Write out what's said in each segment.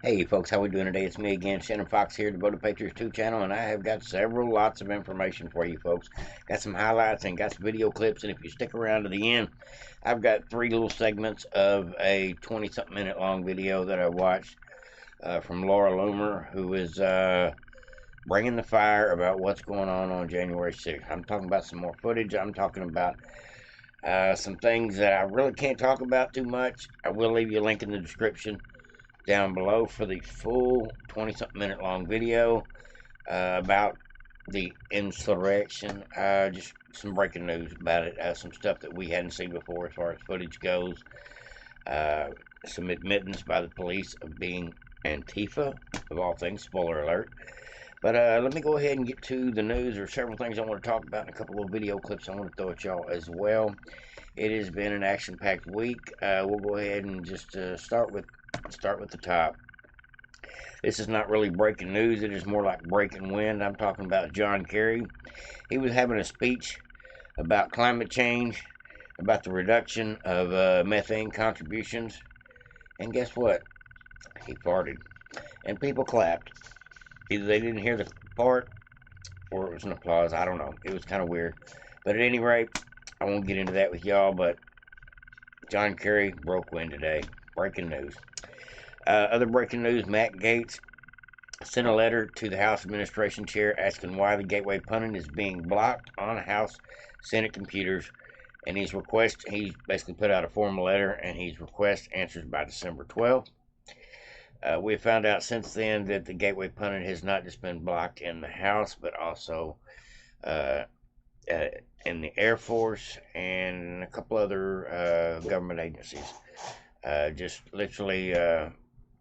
Hey folks, how we doing today? It's me again, Shannon Fox here, Devoted Patriots 2 channel, and I have got lots of information for you folks. Got some highlights and got some video clips, and if you stick around to the end, I've got three little segments of a 20-something minute long video that I watched from Laura Loomer, who is bringing the fire about what's going on January 6th. I'm talking about some more footage. I'm talking about some things that I really can't talk about too much. I will leave you a link in the description down below for the full 20-something minute long video about the insurrection. Just some breaking news about it. Some stuff that we hadn't seen before as far as footage goes. Some admittance by the police of being Antifa, of all things. Spoiler alert. But let me go ahead and get to the news. There's several things I want to talk about and a couple of video clips I want to throw at y'all as well. It has been an action-packed week. We'll go ahead and just start with the top. This is not really breaking news. It is more like breaking wind. I'm talking about John Kerry. He was having a speech about climate change, about the reduction of methane contributions, and guess what? He farted, and people clapped. Either they didn't hear the part, or it was an applause. I don't know. It was kind of weird. But at any rate, I won't get into that with y'all, but John Kerry broke wind today. Breaking news. Other breaking news, Matt Gaetz sent a letter to the House Administration Chair asking why the Gateway punting is being blocked on House Senate computers, and he basically put out a formal letter, and he's request answers by December 12th. We have found out since then that the Gateway punting has not just been blocked in the House, but also in the Air Force and a couple other government agencies. Just literally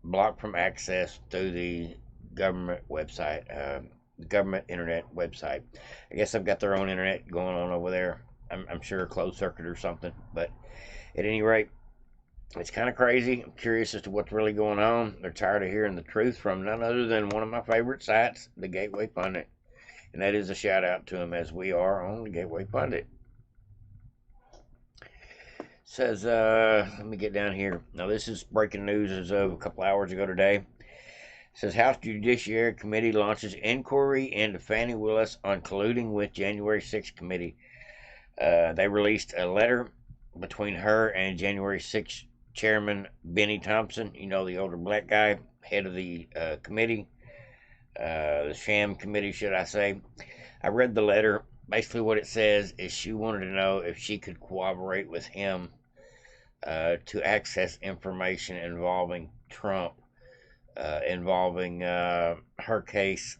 blocked from access through the government website, government internet website. I guess they've got their own internet going on over there. I'm sure a closed circuit or something. But at any rate, it's kind of crazy. I'm curious as to what's really going on. They're tired of hearing the truth from none other than one of my favorite sites, the Gateway Pundit. And that is a shout out to them, as we are on the Gateway Pundit. Says, let me get down here. Now, this is breaking news as of a couple hours ago today. It says, House Judiciary Committee launches inquiry into Fanni Willis on colluding with January 6th committee. They released a letter between her and January 6th Chairman Benny Thompson, you know, the older black guy, head of the committee, the sham committee, should I say. I read the letter. Basically, what it says is she wanted to know if she could cooperate with him to access information involving Trump, involving her case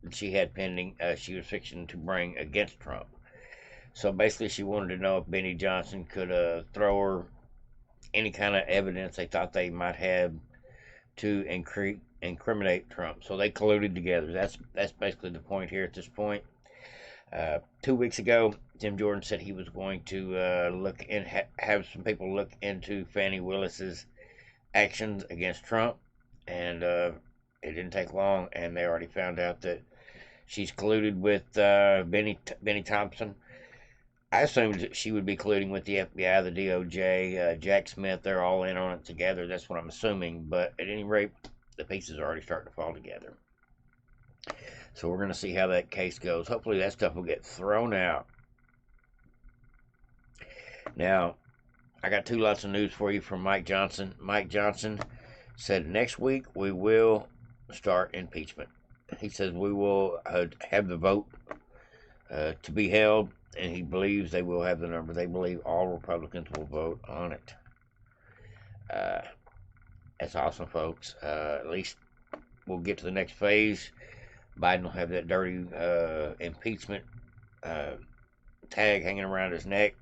that she had pending, she was fixing to bring against Trump. So basically, she wanted to know if Benny Johnson could throw her any kind of evidence they thought they might have to incriminate Trump. So they colluded together. That's basically the point here at this point. 2 weeks ago, Tim Jordan said he was going to look and have some people look into Fanni Willis's actions against Trump, and it didn't take long, and they already found out that she's colluded with Benny Thompson. I assumed that she would be colluding with the FBI, the DOJ, Jack Smith. They're all in on it together. That's what I'm assuming. But at any rate, the pieces are already starting to fall together. So we're going to see how that case goes. Hopefully that stuff will get thrown out. Now, I got two lots of news for you from Mike Johnson. Mike Johnson said next week we will start impeachment. He says we will have the vote to be held, and he believes they will have the number. They believe all Republicans will vote on it. That's awesome, folks. At least we'll get to the next phase. Biden will have that dirty impeachment tag hanging around his neck,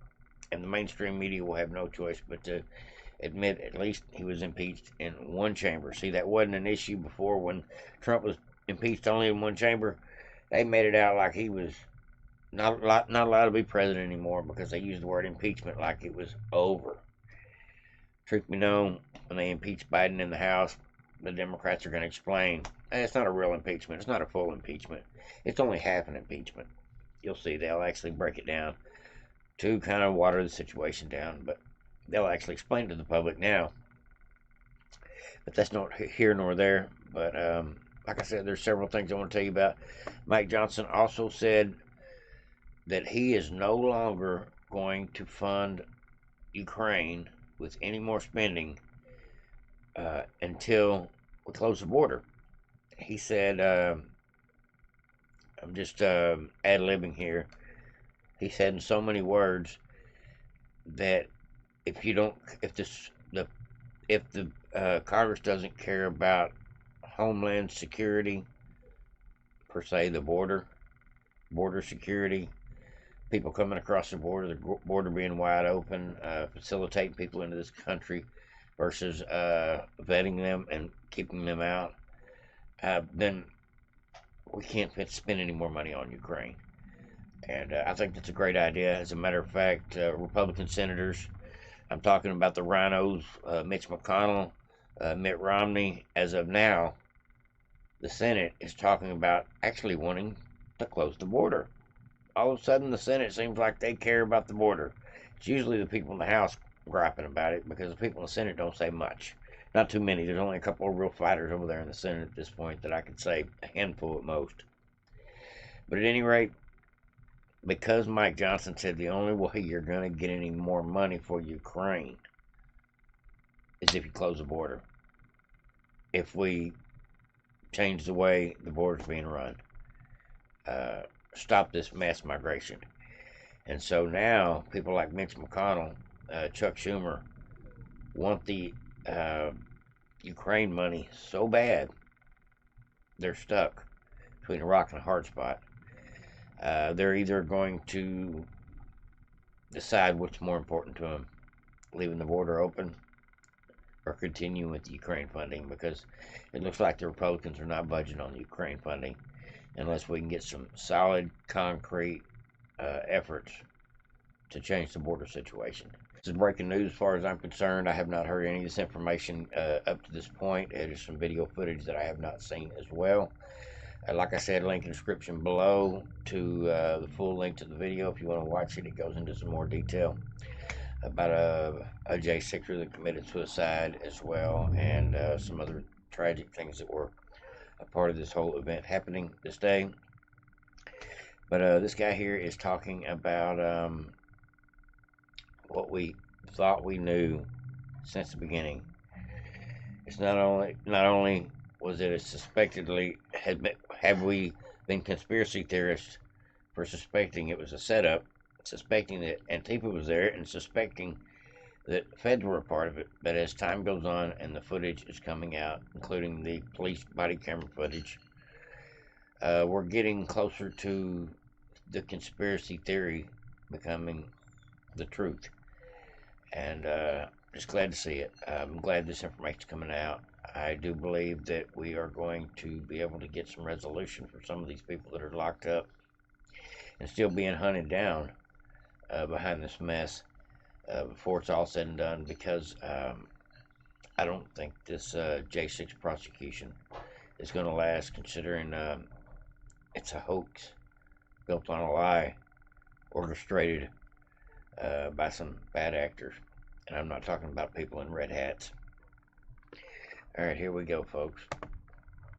and the mainstream media will have no choice but to admit at least he was impeached in one chamber. See, that wasn't an issue before when Trump was impeached only in one chamber. They made it out like he was not allowed to be president anymore because they used the word impeachment like it was over. Truth be known, when they impeach Biden in the House, the Democrats are going to explain, it's not a real impeachment. It's not a full impeachment. It's only half an impeachment. You'll see they'll actually break it down to kind of water the situation down, but they'll actually explain to the public now. But that's not here nor there. But like I said, there's several things I want to tell you about. Mike Johnson also said that he is no longer going to fund Ukraine with any more spending until we close the border. He said, I'm just ad-libbing here. He said in so many words that if the Congress doesn't care about homeland security, per se, the border security, people coming across the border being wide open, facilitating people into this country versus vetting them and keeping them out, then we can't spend any more money on Ukraine. And I think that's a great idea. As a matter of fact, Republican senators, I'm talking about the rhinos, Mitch McConnell, Mitt Romney, as of now, the Senate is talking about actually wanting to close the border. All of a sudden, the Senate seems like they care about the border. It's usually the people in the House griping about it because the people in the Senate don't say much. Not too many. There's only a couple of real fighters over there in the Senate at this point that I could say, a handful at most. But at any rate, because Mike Johnson said the only way you're going to get any more money for Ukraine is if you close the border. If we change the way the border's being run. Stop this mass migration. And so now people like Mitch McConnell, Chuck Schumer, want the Ukraine money so bad they're stuck between a rock and a hard spot. They're either going to decide what's more important to them, leaving the border open or continuing with the Ukraine funding, because it looks like the Republicans are not budging on the Ukraine funding unless we can get some solid, concrete efforts to change the border situation. This is breaking news as far as I'm concerned. I have not heard any of this information up to this point. It is some video footage that I have not seen as well. Like I said, link in the description below to the full link to the video. If you want to watch it, it goes into some more detail about a J6er that committed suicide as well, and some other tragic things that were a part of this whole event happening this day. But this guy here is talking about what we thought we knew since the beginning. It's not only was it a suspectedly have we been conspiracy theorists for suspecting it was a setup, suspecting that Antifa was there, and suspecting that feds were a part of it. But as time goes on and the footage is coming out, including the police body camera footage, we're getting closer to the conspiracy theory becoming the truth. And just glad to see it. I'm glad this information's coming out. I do believe that we are going to be able to get some resolution for some of these people that are locked up and still being hunted down behind this mess before it's all said and done, because I don't think this J6 prosecution is going to last, considering it's a hoax built on a lie, orchestrated by some bad actors. And I'm not talking about people in red hats. Alright, here we go, folks.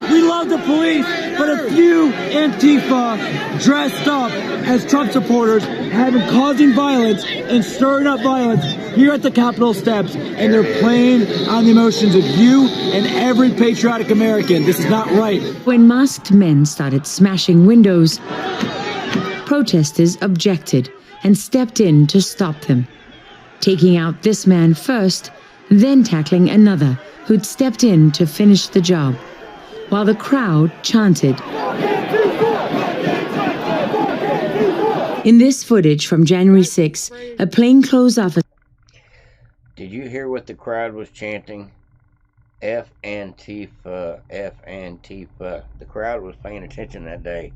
We love the police, but a few Antifa dressed up as Trump supporters have been causing violence and stirring up violence here at the Capitol steps, and they're playing on the emotions of you and every patriotic American. This is not right. When masked men started smashing windows, protesters objected and stepped in to stop them, taking out this man first, then tackling another who'd stepped in to finish the job, while the crowd chanted. In this footage from January 6, a plainclothes officer... Did you hear what the crowd was chanting? F Antifa, F Antifa. The crowd was paying attention that day.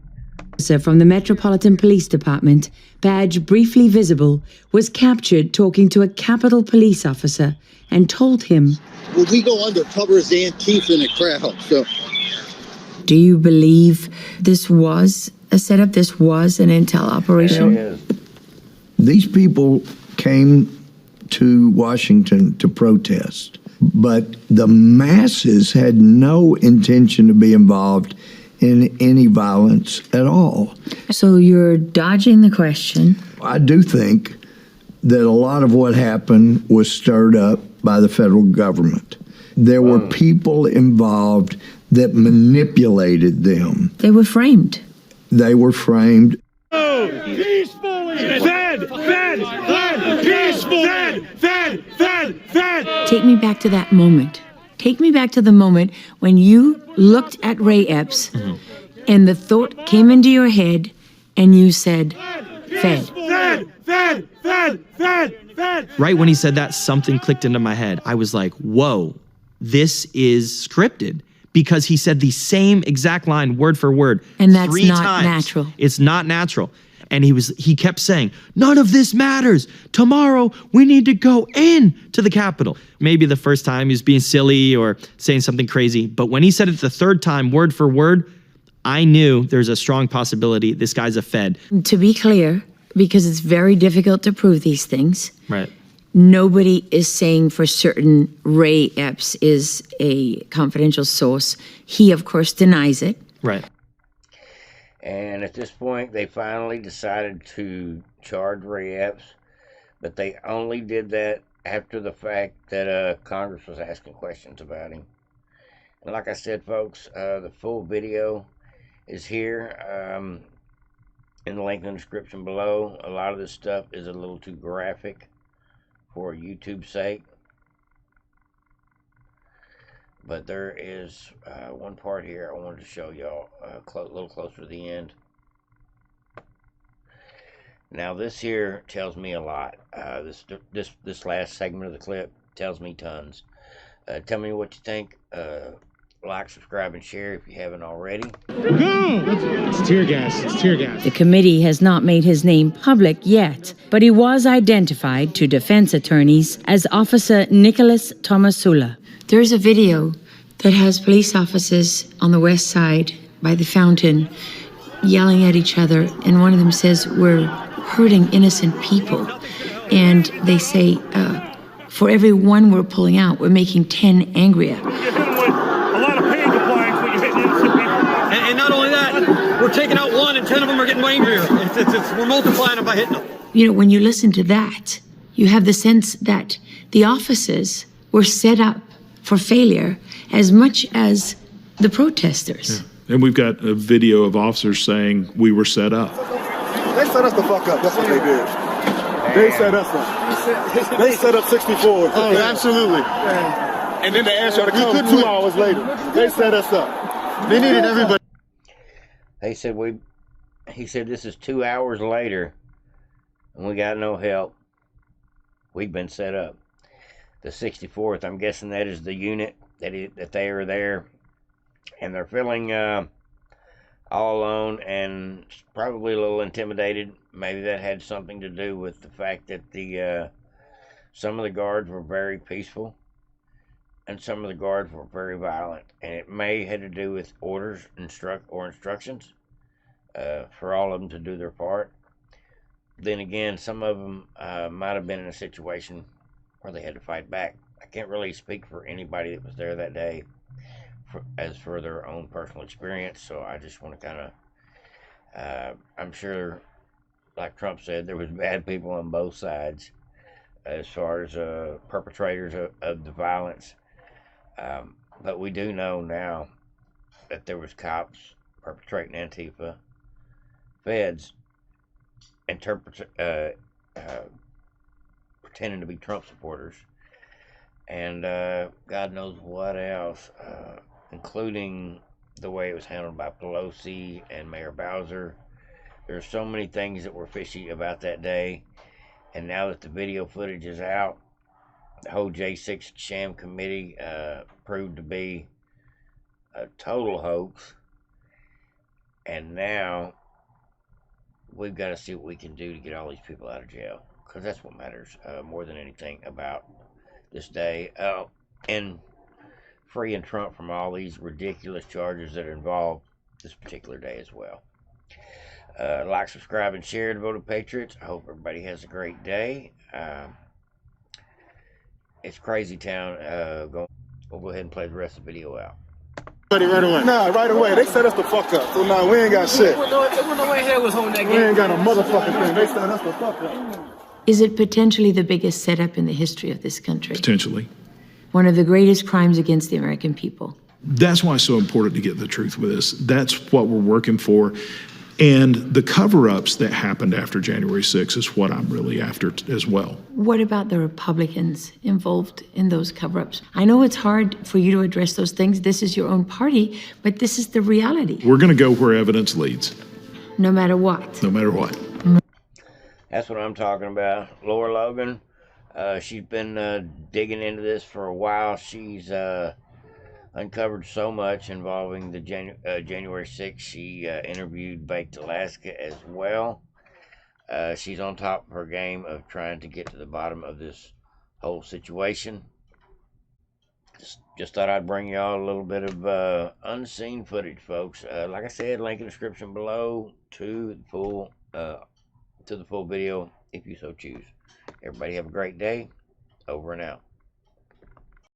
From the Metropolitan Police Department, badge briefly visible, was captured talking to a Capitol Police officer and told him, well, we go undercover as Antifa in a crowd, so... Do you believe this was a setup? This was an intel operation? These people came to Washington to protest. but the masses had no intention to be involved in any violence at all. So you're dodging the question. I do think that a lot of what happened was stirred up by the federal government. There were people involved that manipulated them. They were framed. They were framed. Peacefully! Fed! Peacefully! Fed! Take me back to that moment. Take me back to the moment when you looked at Ray Epps and the thought came into your head and you said, Fed. Fed! Right when he said that, something clicked into my head. I was like, whoa, this is scripted. Because he said the same exact line, word for word, And that's 3 not times. natural. It's not natural. And he kept saying, none of this matters. Tomorrow, we need to go in to the Capitol. Maybe the first time he was being silly or saying something crazy. But when he said it the third time, word for word, I knew there's a strong possibility this guy's a Fed. To be clear, because it's very difficult to prove these things, Right. nobody is saying for certain Ray Epps is a confidential source. He, of course, denies it. Right. And at this point, they finally decided to charge Ray Epps, but they only did that after the fact that Congress was asking questions about him. And like I said, folks, the full video is here in the link in the description below. A lot of this stuff is a little too graphic for YouTube's sake. But there is one part here I wanted to show y'all a little closer to the end. Now this here tells me a lot. This last segment of the clip tells me tons. Tell me what you think. Like, subscribe, and share if you haven't already. It's tear gas. It's tear gas. The committee has not made his name public yet, but he was identified to defense attorneys as Officer Nicholas Tomasula. There's a video that has police officers on the west side by the fountain yelling at each other, and one of them says, "We're hurting innocent people." And they say, for every one we're pulling out, we're making 10 angrier. A lot of pain compliance when you're hitting innocent people. And not only that, we're taking out 1 and 10 of them are getting angrier. We're multiplying them by hitting them. You know, when you listen to that, you have the sense that the officers were set up for failure as much as the protesters. And we've got a video of officers saying we were set up. They set us the fuck up. That's what they did. They set us up. They set up 64. Oh, absolutely. And then they asked y'all to come 2 hours later. They set us up. They needed everybody. He said this is 2 hours later and we got no help. We've been set up. The 64th, I'm guessing that is the unit that they are there, and they're feeling all alone and probably a little intimidated. Maybe that had something to do with the fact that some of the guards were very peaceful and some of the guards were very violent, and it may have to do with orders or instructions for all of them to do their part. Then again, some of them might have been in a situation where they had to fight back. I can't really speak for anybody that was there that day as for their own personal experience, so I just want to kind of, I'm sure, like Trump said, there was bad people on both sides as far as perpetrators of the violence. But we do know now that there was cops perpetrating Antifa, feds pretending to be Trump supporters, and God knows what else, including the way it was handled by Pelosi and Mayor Bowser. There's so many things that were fishy about that day, and now that the video footage is out, the whole J6 sham committee proved to be a total hoax, and now we've got to see what we can do to get all these people out of jail, because that's what matters more than anything about this day, and freeing Trump from all these ridiculous charges that are involved this particular day as well. Like, subscribe, and share to Vote of Patriots. I hope everybody has a great day. It's crazy town. We'll go ahead and play the rest of the video out. Right away. Nah, right away. They set us the fuck up. So now we ain't got shit. There was no way hell was holding that game. We ain't got a motherfucking thing. They set us the fuck up. Is it potentially the biggest setup in the history of this country? Potentially. One of the greatest crimes against the American people? That's why it's so important to get the truth with this. That's what we're working for. And the cover-ups that happened after January 6th is what I'm really after as well. What about the Republicans involved in those cover-ups? I know it's hard for you to address those things. This is your own party, but this is the reality. We're going to go where evidence leads. No matter what. No matter what. That's what I'm talking about. Laura Logan, she's been digging into this for a while. She's uncovered so much involving the January 6th. She interviewed Baked Alaska as well. She's on top of her game of trying to get to the bottom of this whole situation. Just thought I'd bring y'all a little bit of unseen footage, folks. Like I said, link in the description below to the full video if you so choose. Everybody have a great day. Over and out.